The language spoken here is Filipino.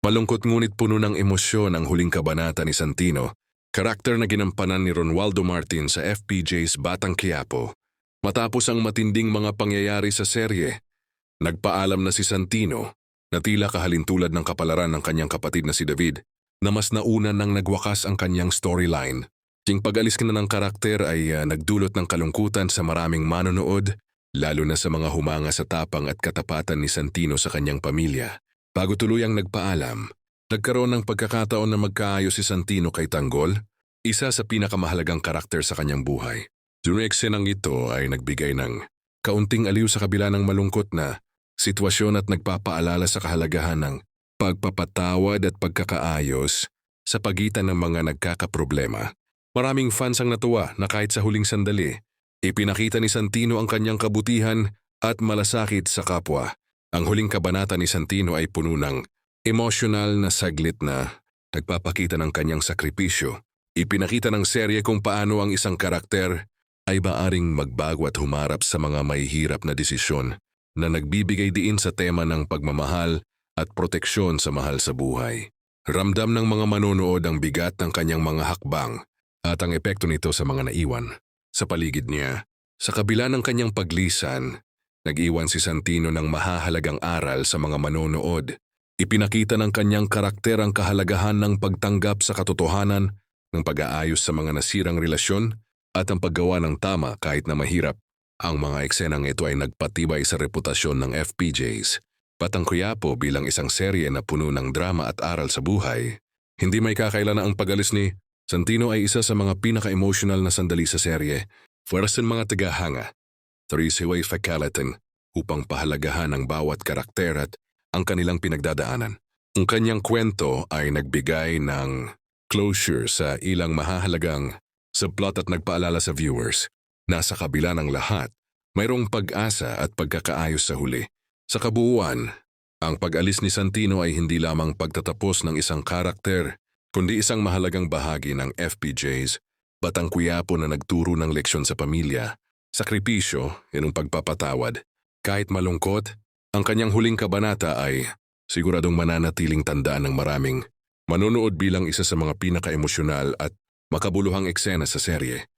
Malungkot ngunit puno ng emosyon ang huling kabanata ni Santino, karakter na ginampanan ni Ronaldo Martin sa FPJ's Batang Quiapo. Matapos ang matinding mga pangyayari sa serye, nagpaalam na si Santino na tila kahalintulad ng kapalaran ng kanyang kapatid na si David, na mas nauna nang nagwakas ang kanyang storyline. Ting pag-alis na ng karakter ay nagdulot ng kalungkutan sa maraming manonood, lalo na sa mga humanga sa tapang at katapatan ni Santino sa kanyang pamilya. Bago tuluyang nagpaalam, nagkaroon ng pagkakataon na magkaayos si Santino kay Tanggol, isa sa pinakamahalagang karakter sa kanyang buhay. Yung eksenang ito ay nagbigay ng kaunting aliw sa kabila ng malungkot na sitwasyon at nagpapaalala sa kahalagahan ng pagpapatawad at pagkakaayos sa pagitan ng mga nagkakaproblema. Maraming fans ang natuwa na kahit sa huling sandali, ipinakita ni Santino ang kanyang kabutihan at malasakit sa kapwa. Ang huling kabanata ni Santino ay puno ng emosyonal na saglit na nagpapakita ng kanyang sakripisyo. Ipinakita ng serye kung paano ang isang karakter ay maaring magbago at humarap sa mga mahihirap na desisyon na nagbibigay diin sa tema ng pagmamahal at proteksyon sa mahal sa buhay. Ramdam ng mga manonood ang bigat ng kanyang mga hakbang at ang epekto nito sa mga naiwan sa paligid niya. Sa kabila ng kanyang paglisan, nag-iwan si Santino ng mahahalagang aral sa mga manonood. Ipinakita ng kanyang karakter ang kahalagahan ng pagtanggap sa katotohanan, ng pag-aayos sa mga nasirang relasyon, at ang paggawa ng tama kahit na mahirap. Ang mga eksenang ito ay nagpatibay sa reputasyon ng FPJs. Batang Quiapo bilang isang serye na puno ng drama at aral sa buhay. Hindi may kakailan na ang pag-alis ni Santino ay isa sa mga pinaka-emotional na sandali sa serye. Fuersan mga tagahanga, three-way fakalatin upang pahalagahan ang bawat karakter at ang kanilang pinagdadaanan. Ang kanyang kwento ay nagbigay ng closure sa ilang mahahalagang subplot at nagpaalala sa viewers na sa kabila ng lahat, mayroong pag-asa at pagkakaayos sa huli. Sa kabuuan, ang pag-alis ni Santino ay hindi lamang pagtatapos ng isang karakter, kundi isang mahalagang bahagi ng FPJs, Batang Quiapo na nagturo ng leksyon sa pamilya, sakripisyo, at pagpapatawad. Kahit malungkot, ang kanyang huling kabanata ay siguradong mananatiling tandaan ng maraming manonood bilang isa sa mga pinaka-emosyonal at makabuluhang eksena sa serye.